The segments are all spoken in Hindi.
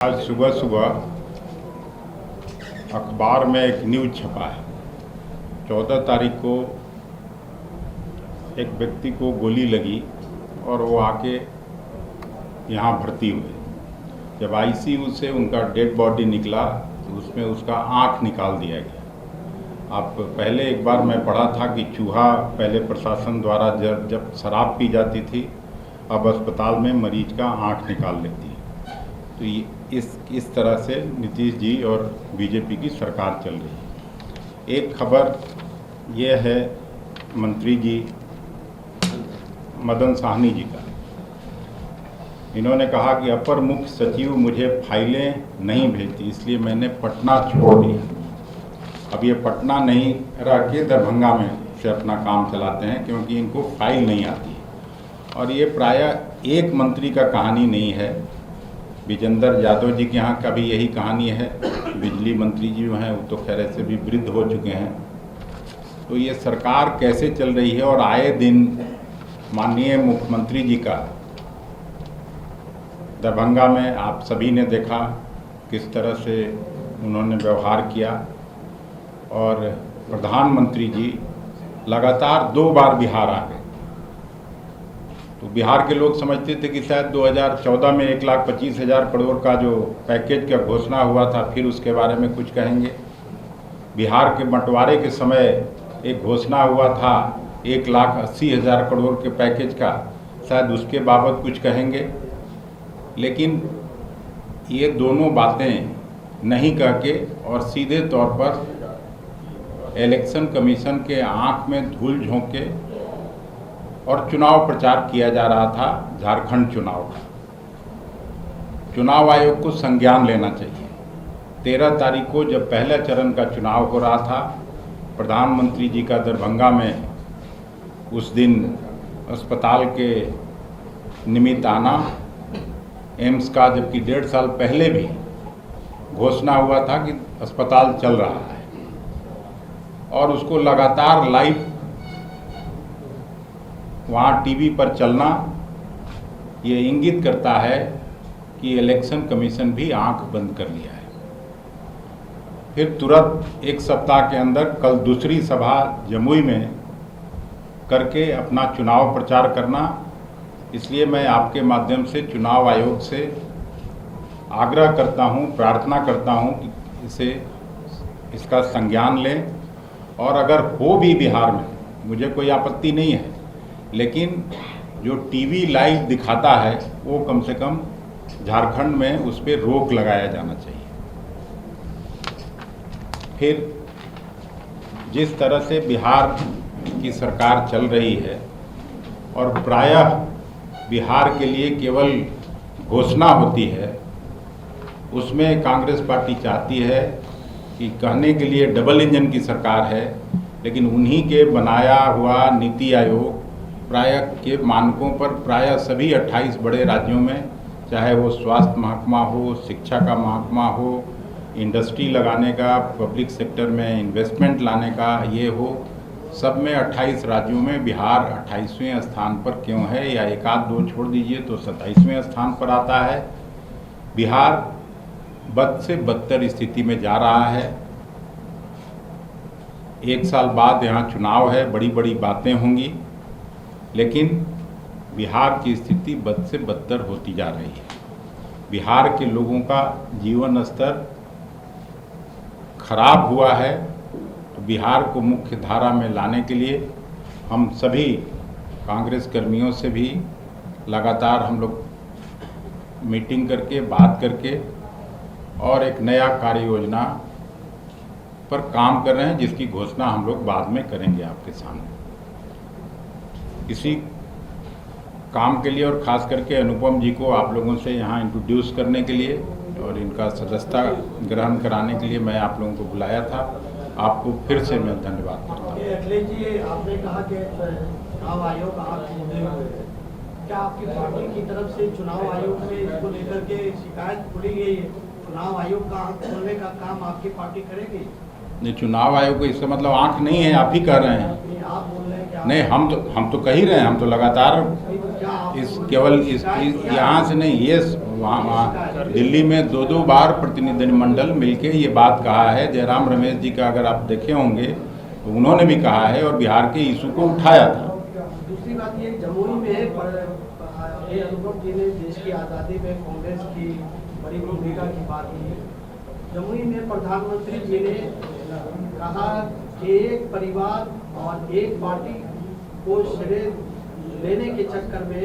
आज सुबह सुबह अखबार में एक न्यूज़ छपा है। 14 तारीख को एक व्यक्ति को गोली लगी और वो आके यहाँ भर्ती हुए। जब आईसीयू से उनका डेड बॉडी निकला तो उसमें उसका आँख निकाल दिया गया। आप पहले एक बार मैं पढ़ा था कि चूहा पहले प्रशासन द्वारा जब शराब पी जाती थी, अब अस्पताल में मरीज का आँख निकाल लेती है। तो इस तरह से नीतीश जी और बीजेपी की सरकार चल रही है। एक खबर यह है मंत्री जी मदन साहनी जी का। इन्होंने कहा कि अपर मुख्य सचिव मुझे फाइलें नहीं भेजती, इसलिए मैंने पटना छोड़ दिया। अब ये पटना नहीं रह के दरभंगा में से अपना काम चलाते हैं क्योंकि इनको फाइल नहीं आती। और ये प्रायः एक मंत्री का कहानी नहीं है। विजेंद्र यादव जी के यहाँ का भी यही कहानी है। बिजली मंत्री जी जो हैं वो तो खैर ऐसे भी वृद्ध हो चुके हैं। तो ये सरकार कैसे चल रही है और आए दिन माननीय मुख्यमंत्री जी का दरभंगा में आप सभी ने देखा किस तरह से उन्होंने व्यवहार किया। और प्रधानमंत्री जी लगातार 2 बार बिहार आ गए। तो बिहार के लोग समझते थे कि शायद 2014 में 1,25,000 करोड़ का जो पैकेज का घोषणा हुआ था फिर उसके बारे में कुछ कहेंगे। बिहार के बंटवारे के समय एक घोषणा हुआ था 1,80,000 करोड़ के पैकेज का, शायद उसके बाबत कुछ कहेंगे। लेकिन ये दोनों बातें नहीं कह के और सीधे तौर पर इलेक्शन कमीशन के आँख में धूल झोंक के और चुनाव प्रचार किया जा रहा था। झारखंड चुनाव का चुनाव आयोग को संज्ञान लेना चाहिए। 13 तारीख को जब पहले चरण का चुनाव हो रहा था, प्रधानमंत्री जी का दरभंगा में उस दिन अस्पताल के निमित्त आना, एम्स का, जबकि 1.5 साल पहले भी घोषणा हुआ था कि अस्पताल चल रहा है, और उसको लगातार लाइव वहाँ टीवी पर चलना ये इंगित करता है कि इलेक्शन कमीशन भी आंख बंद कर लिया है। फिर तुरंत 1 सप्ताह के अंदर कल दूसरी सभा जमुई में करके अपना चुनाव प्रचार करना। इसलिए मैं आपके माध्यम से चुनाव आयोग से आग्रह करता हूँ, प्रार्थना करता हूँ कि इसका संज्ञान लें। और अगर हो भी बिहार में, मुझे कोई आपत्ति नहीं है, लेकिन जो टीवी लाइव दिखाता है वो कम से कम झारखंड में उस पर रोक लगाया जाना चाहिए। फिर जिस तरह से बिहार की सरकार चल रही है और प्रायः बिहार के लिए केवल घोषणा होती है, उसमें कांग्रेस पार्टी चाहती है कि कहने के लिए डबल इंजन की सरकार है, लेकिन उन्हीं के बनाया हुआ नीति आयोग प्रायः के मानकों पर प्रायः सभी 28 बड़े राज्यों में, चाहे वो स्वास्थ्य महकमा हो, शिक्षा का महकमा हो, इंडस्ट्री लगाने का, पब्लिक सेक्टर में इन्वेस्टमेंट लाने का ये हो, सब में 28 राज्यों में बिहार 28वें स्थान पर क्यों है, या 1-2 छोड़ दीजिए तो 27वें स्थान पर आता है। बिहार बद से बदतर स्थिति में जा रहा है। 1 साल बाद यहाँ चुनाव है, बड़ी बड़ी बातें होंगी, लेकिन बिहार की स्थिति बद से बदतर होती जा रही है। बिहार के लोगों का जीवन स्तर खराब हुआ है। तो बिहार को मुख्य धारा में लाने के लिए हम सभी कांग्रेस कर्मियों से भी लगातार हम लोग मीटिंग करके, बात करके और एक नया कार्य योजना पर काम कर रहे हैं, जिसकी घोषणा हम लोग बाद में करेंगे आपके सामने। इसी काम के लिए और ख़ास करके अनुपम जी को आप लोगों से यहाँ इंट्रोड्यूस करने के लिए और इनका सदस्यता ग्रहण कराने के लिए मैं आप लोगों को बुलाया था। आपको फिर से मैं धन्यवाद करता हूँ। अखिलेश जी, आपने कहा कि चुनाव आयोग क्या आपकी पार्टी की तरफ से चुनाव आयोग में इसको लेकर के शिकायत खुली गई है? चुनाव आयोग का आंख खोलने का काम आपकी पार्टी करेगी? नहीं, चुनाव आयोग को इसका मतलब आंख नहीं है, आप ही कह रहे हैं। आप बोल रहे हैं? नहीं, हम तो कह ही रहे हैं, हम तो लगातार इस केवल इस यहाँ से नहीं, ये वहाँ दिल्ली में दो बार प्रतिनिधिमंडल मिलके ये बात कहा है। जयराम रमेश जी का अगर आप देखे होंगे तो उन्होंने भी कहा है और बिहार के इशू को उठाया था। दूसरी बात ये जमुई में अनुभव जी ने देश की आज़ादी में कांग्रेस की बड़ी भूमिका की बात की। जमुई में प्रधानमंत्री जी ने कहा कि एक परिवार और एक पार्टी को श्रेय लेने के चक्कर में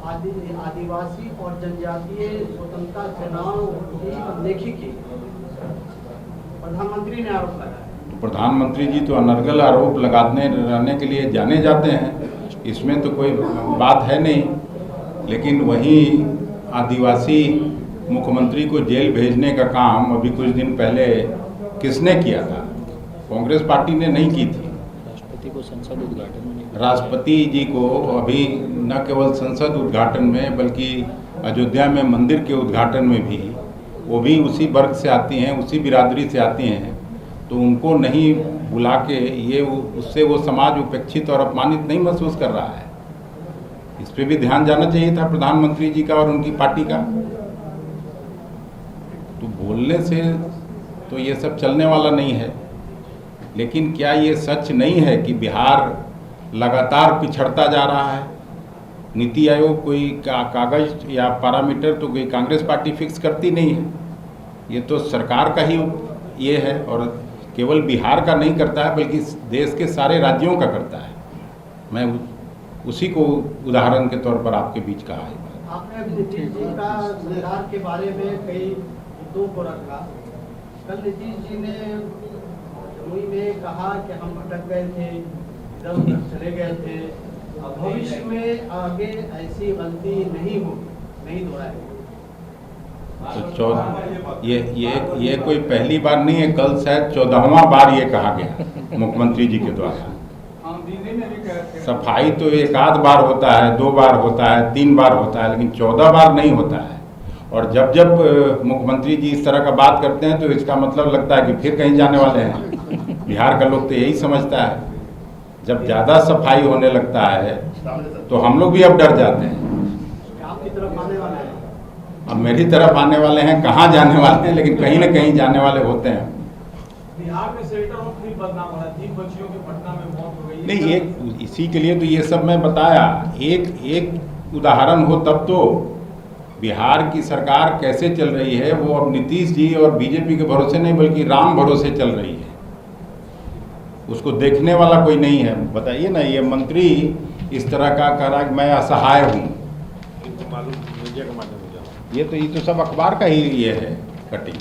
आदिवासी और जनजातीय स्वतंत्रता सेनाओं की अनदेखी की। प्रधानमंत्री ने आरोप लगाया। तो प्रधानमंत्री जी तो अनर्गल आरोप लगाने रहने के लिए जाने जाते हैं, इसमें तो कोई बात है नहीं। लेकिन वहीं आदिवासी मुख्यमंत्री को जेल भेजने का काम अभी कुछ दिन पहले किसने किया था? कांग्रेस पार्टी ने नहीं की थी। राष्ट्रपति को संसद उद्घाटन में, राष्ट्रपति जी को अभी न केवल संसद उद्घाटन में बल्कि अयोध्या में मंदिर के उद्घाटन में भी वो भी उसी वर्ग से आती हैं, उसी बिरादरी से आती हैं, तो उनको नहीं बुला के ये उससे वो समाज उपेक्षित और अपमानित नहीं महसूस कर रहा है? इस पे भी ध्यान जाना चाहिए था प्रधानमंत्री जी का और उनकी पार्टी का। तो बोलने से तो ये सब चलने वाला नहीं है। लेकिन क्या ये सच नहीं है कि बिहार लगातार पिछड़ता जा रहा है? नीति आयोग कोई कागज या पैरामीटर तो कोई कांग्रेस पार्टी फिक्स करती नहीं है, ये तो सरकार का ही ये है। और केवल बिहार का नहीं करता है बल्कि देश के सारे राज्यों का करता है। मैं उसी को उदाहरण के तौर पर आपके बीच कहा है। आपने अभी नीतीश जी का निर्धार के बारे में कई मुद्दों को रखा। कल नीतीश जी ने जमुई में कहा कि हम भटक गए थे, इधर उधर चले गए थे, भविष्य में आगे ऐसी गलती नहीं होगी, नहीं दोहराएगी। तो ये कोई पहली बार नहीं है, कल शायद 14वां बार ये कहा गया मुख्यमंत्री जी के द्वारा। सफाई तो एक आध बार होता है, 2 बार होता है, 3 बार होता है, लेकिन 14 बार नहीं होता है। और जब जब मुख्यमंत्री जी इस तरह का बात करते हैं तो इसका मतलब लगता है कि फिर कहीं जाने वाले हैं। बिहार का लोग तो यही समझता है। जब ज़्यादा सफाई होने लगता है तो हम लोग भी अब डर जाते हैं। आपकी तरफ आने वाले हैं, अब मेरी तरफ आने वाले हैं, कहाँ जाने वाले हैं, लेकिन कहीं ना कहीं जाने वाले होते हैं। बिहार में शेल्टर होम फिर बदनाम हो रहा है, 3 बच्चियों की पटना में मौत हो गई। नहीं, एक इसी के लिए तो ये सब मैं बताया। एक उदाहरण हो तब तो। बिहार की सरकार कैसे चल रही है वो अब नीतीश जी और बीजेपी के भरोसे नहीं बल्कि राम भरोसे चल रही है। उसको देखने वाला कोई नहीं है। बताइए ना, ये मंत्री इस तरह का कह रहा है कि मैं असहाय हूँ। ये तो सब अखबार का ही ये है कटिंग।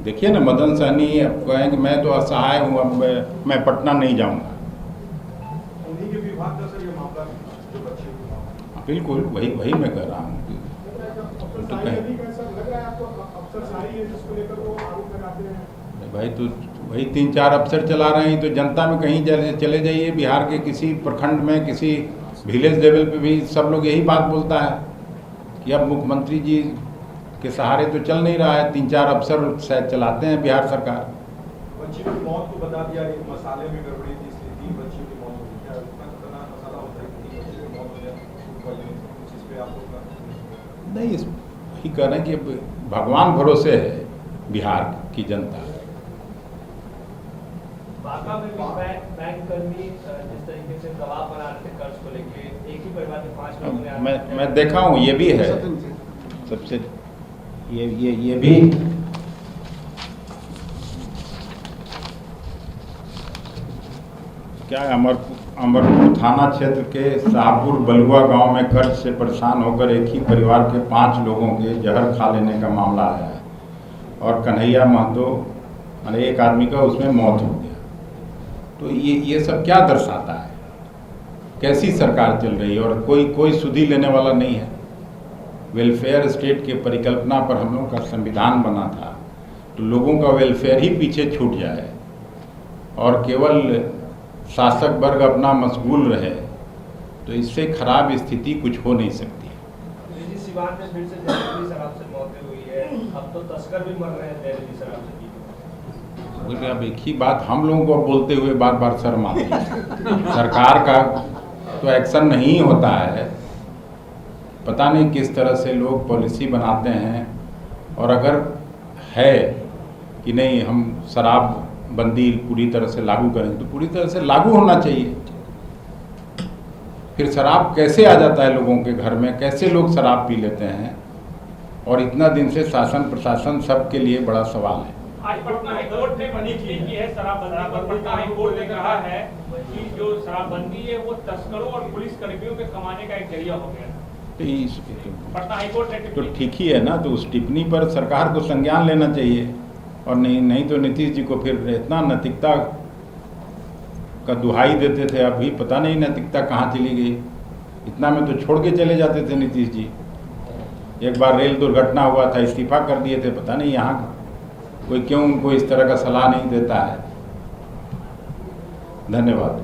देखिए ना, मदन सहनी अब कहें कि मैं तो असहाय हूँ, अब मैं पटना नहीं जाऊँगा। उन्हीं के विभाग का सर ये मामला जो बच्चे को, बिल्कुल वही मैं कह रहा हूँ। तो भाई तो वही 3-4 अफसर चला रहे हैं, तो जनता में कहीं चले जाइए, बिहार के किसी प्रखंड में, किसी विलेज लेवल पे भी सब लोग यही बात बोलता है कि अब मुख्यमंत्री जी के सहारे तो चल नहीं रहा है, 3-4 अफसर शायद चलाते हैं बिहार सरकार। बच्ची की मौत को बता दिया कि मसाले में गड़बड़ी थी, इसलिए 3 बच्चियों की मौत हो गई। क्या उतना खतरनाक मसाला होता है कि 3 बच्चियों की मौत हो जाए? जिस पे आप लोग नहीं, वही कह रहे हैं कि भगवान भरोसे है बिहार की जनता। बांका में भी बैंक कर्मी जिस तरीके से दबाव बना रहे थे कर्ज को लेके, एक ही परिवार के 5 लोगों ने मैं देखा हूँ, ये भी है सबसे। ये भी क्या है, अमरपुर थाना क्षेत्र के शाहपुर बलुआ गांव में कर्ज से परेशान होकर एक ही परिवार के 5 लोगों के जहर खा लेने का मामला आया है और कन्हैया महतो यानी एक आदमी का उसमें मौत हो गया। तो ये सब क्या दर्शाता है? कैसी सरकार चल रही है और कोई सुधि लेने वाला नहीं है। वेलफेयर स्टेट के परिकल्पना पर हम लोगों का संविधान बना था, तो लोगों का वेलफेयर ही पीछे छूट जाए और केवल शासक वर्ग अपना मशगूल रहे, तो इससे खराब स्थिति कुछ हो नहीं सकती। सिवान में फिर से जहरीली शराब से मौतें हुई है, अब तो तस्कर भी मर रहे हैं जहरीली शराब से। अब एक ही बात हम लोगों को बोलते हुए बार बार शर्म आती है। सरकार का तो एक्शन नहीं होता है, पता नहीं किस तरह से लोग पॉलिसी बनाते हैं, और अगर है कि नहीं हम शराब बंदी पूरी तरह से लागू करें तो पूरी तरह से लागू होना चाहिए। फिर शराब कैसे आ जाता है लोगों के घर में, कैसे लोग शराब पी लेते हैं, और इतना दिन से शासन प्रशासन सबके लिए बड़ा सवाल है। आज पटना हाईकोर्ट ने बनी की है शराबबंदी पर। पटना हाईकोर्ट ने कहा है कि जो शराबबंदी है वो तस्करों और पुलिस कर्मियों के कमाने का एक जरिया हो गया। पटना हाईकोर्ट ने तो ठीक ही है ना, तो उस टिप्पणी पर सरकार को संज्ञान लेना चाहिए, और नहीं तो नीतीश जी को फिर इतना नैतिकता का दुहाई देते थे, अभी पता नहीं नैतिकता कहाँ चली गई। इतना में तो छोड़ के चले जाते थे नीतीश जी। एक बार रेल दुर्घटना हुआ था, इस्तीफा कर दिए थे, पता नहीं यहाँ कोई क्यों उनको इस तरह का सलाह नहीं देता है। धन्यवाद।